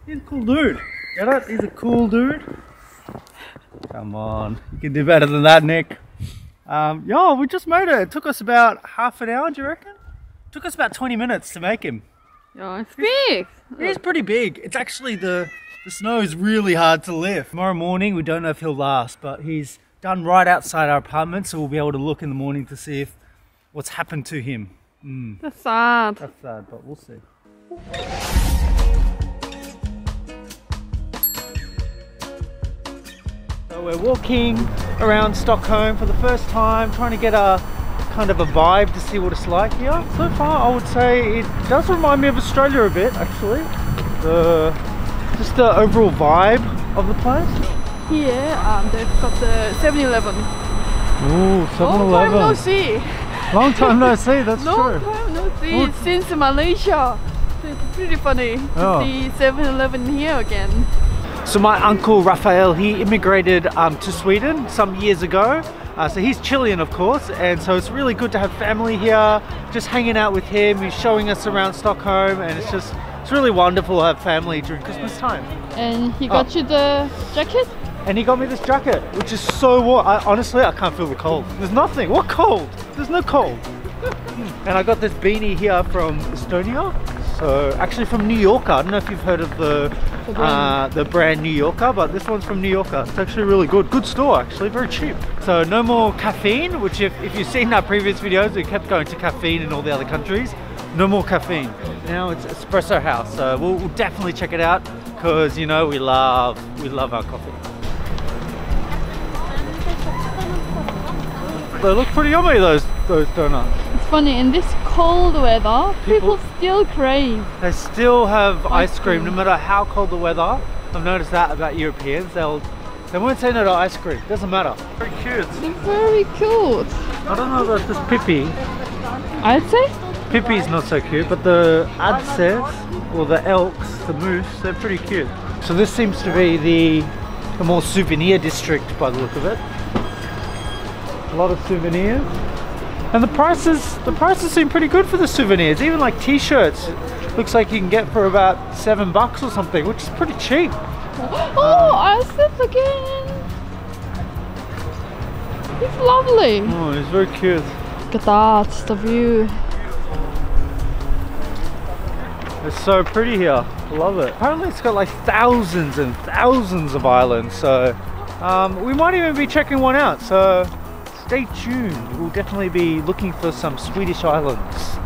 He's a cool dude. Get it? He's a cool dude. Come on, you can do better than that, Nick. Yo, we just made it. It took us about half an hour, do you reckon? It took us about 20 minutes to make him. Yeah, it's big. He's pretty big. It's actually the snow is really hard to lift. Tomorrow morning, we don't know if he'll last, but he's done right outside our apartment, so we'll be able to look in the morning to see if what's happened to him. That's sad. That's sad, but we'll see. So we're walking around Stockholm for the first time, trying to get a kind of a vibe to see what it's like here. So far, I would say it does remind me of Australia a bit, actually. Just the overall vibe of the place. Here, they've got the 7-Eleven. Ooh, 7-Eleven. Long time no see. Long time no see, that's true. Long time no see since Malaysia. So it's pretty funny to see 7-Eleven here again. So my uncle Raphael, he immigrated to Sweden some years ago. So he's Chilean, of course, and so it's really good to have family here, just hanging out with him. He's showing us around Stockholm, and it's really wonderful to have family during Christmas time. And he got you the jacket? And he got me this jacket, which is so warm. Honestly, I can't feel the cold. There's nothing. What cold? There's no cold. And I got this beanie here from Estonia. So actually from New Yorker. I don't know if you've heard of the brand New Yorker, but this one's from New Yorker. It's actually really good. Good store, actually, very cheap. So no more caffeine, which if you've seen our previous videos, we kept going to caffeine in all the other countries. No more caffeine. Now it's Espresso House. So we'll definitely check it out because, you know, we love our coffee. They look pretty yummy, those donuts. It's funny, in this cold weather, people still crave. They still have ice cream no matter how cold the weather. I've noticed that about Europeans. They won't say no to ice cream. Doesn't matter. Very cute. They're very cute. I don't know about this Pippi. I'd say? Pippi's not so cute, but the Adses, or the elks, the moose, they're pretty cute. So this seems to be the more souvenir district by the look of it. A lot of souvenirs. And the prices seem pretty good for the souvenirs. Even like t-shirts, looks like you can get for about $7 or something, which is pretty cheap. Oh, Iceland again. It's lovely. Oh, it's very cute. Look at that, the view. It's so pretty here. I love it. Apparently it's got like thousands and thousands of islands, so we might even be checking one out. So stay tuned. We'll definitely be looking for some Swedish islands.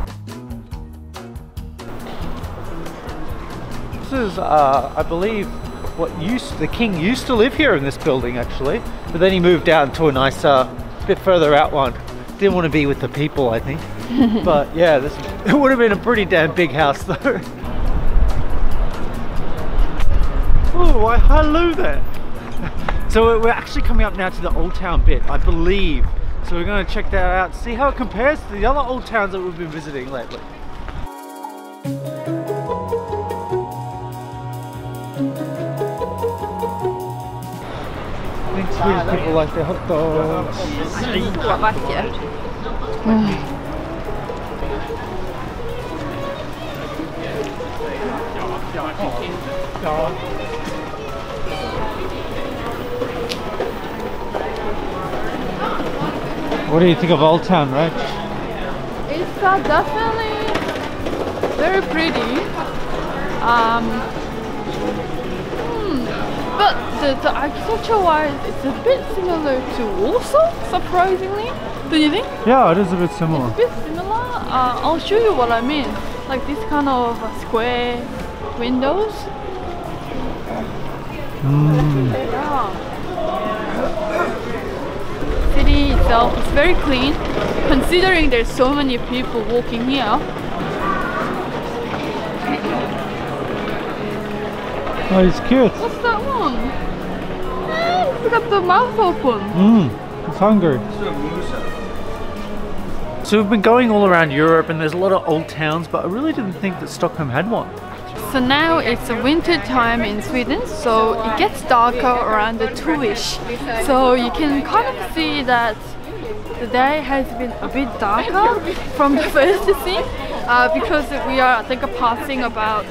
This is, I believe, the king used to live here in this building actually, but then he moved out to a nicer, bit further out one. Didn't want to be with the people, I think. But yeah, it would have been a pretty damn big house though. Oh, why hello there. So we're actually coming up now to the old town bit, I believe. So we're going to check that out, see how it compares to the other old towns that we've been visiting lately. I think Swedish people like their hot dogs. What do you think of Old Town, Rach? It's definitely very pretty. But the architecture-wise, it's a bit similar to Warsaw, surprisingly. Don't you think? Yeah, it is a bit similar. It's a bit similar. I'll show you what I mean. Like this kind of square windows. Yeah. City itself is very clean, considering there's so many people walking here. Oh, it's cute. What's that one? It's got the mouth open. It's hungry. So we've been going all around Europe and there's a lot of old towns, but I really didn't think that Stockholm had one. So now it's a winter time in Sweden, so it gets darker around the 2-ish. So you can kind of see that the day has been a bit darker from the first scene, because we are, I think, passing about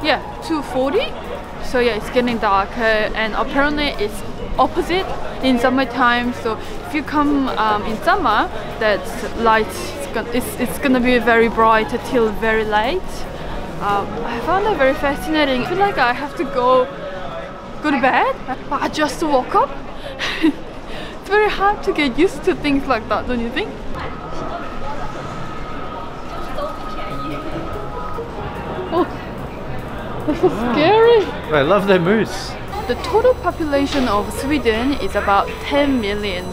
yeah, 2:40. So yeah, it's getting darker, and apparently it's opposite in summertime. So if you come in summer, that light it's gonna be very bright till very late. I found it very fascinating. I feel like I have to go to bed. I just woke up. It's very hard to get used to things like that, don't you think? Oh, that's so scary. I love their moose. The total population of Sweden is about 10 million.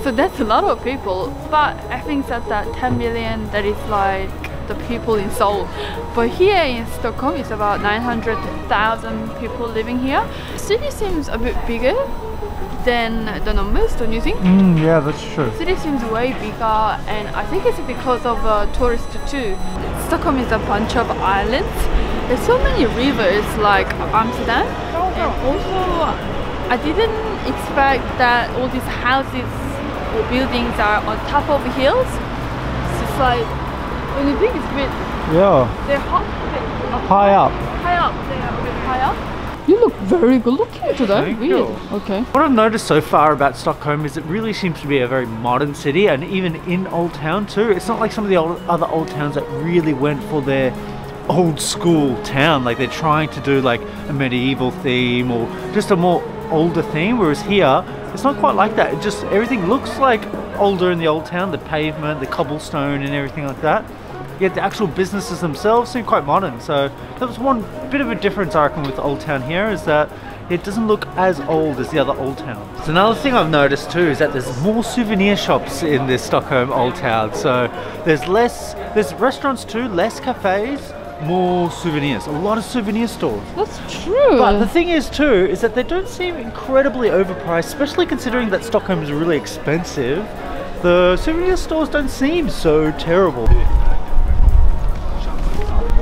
So that's a lot of people. But I think that 10 million, that is like the people in Seoul. But here in Stockholm, it's about 900,000 people living here. The city seems a bit bigger than the numbers, don't you think? Yeah, that's true. The city seems way bigger, and I think it's because of tourists too. Stockholm is a bunch of islands. There's so many rivers like Amsterdam, and also I didn't expect that all these houses or buildings are on top of hills. It's just like, when you think it's a bit, they're High up. High up, they are a bit high up. You look very good looking today. Thank Weird. you. Okay. What I've noticed so far about Stockholm is it really seems to be a very modern city, and even in Old Town too. It's not like some of the other old towns that really went for their old school town. Like they're trying to do like a medieval theme or just a more older theme, whereas here it's not quite like that. It just, everything looks like older in the old town, the pavement, the cobblestone and everything like that. Yet the actual businesses themselves seem quite modern. So that was one bit of a difference I reckon with Old Town here, is that it doesn't look as old as the other old towns. So another thing I've noticed too is that there's more souvenir shops in this Stockholm Old Town. So there's restaurants too, less cafes, more souvenirs, a lot of souvenir stores. That's true. But the thing is too, is that they don't seem incredibly overpriced, especially considering that Stockholm is really expensive. The souvenir stores don't seem so terrible.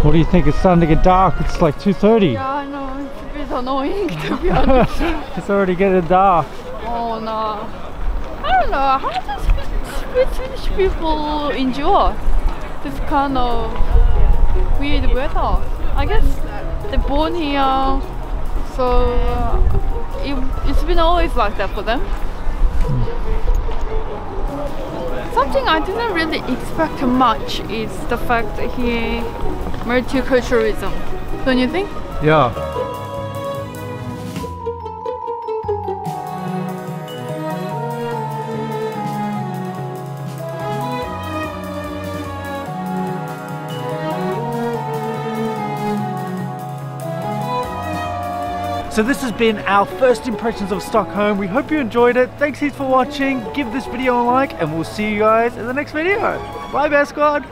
What do you think? It's starting to get dark. It's like 2:30. Yeah, I know. It's a bit annoying to be honest. It's already getting dark. Oh no. I don't know. How does Swedish people endure this kind of weird weather? I guess they're born here, so it's been always like that for them. Something I didn't really expect much is the fact that here multiculturalism, don't you think? Yeah. So this has been our first impressions of Stockholm. We hope you enjoyed it. Thanks heaps for watching. Give this video a like and we'll see you guys in the next video. Bye, Bear Squad.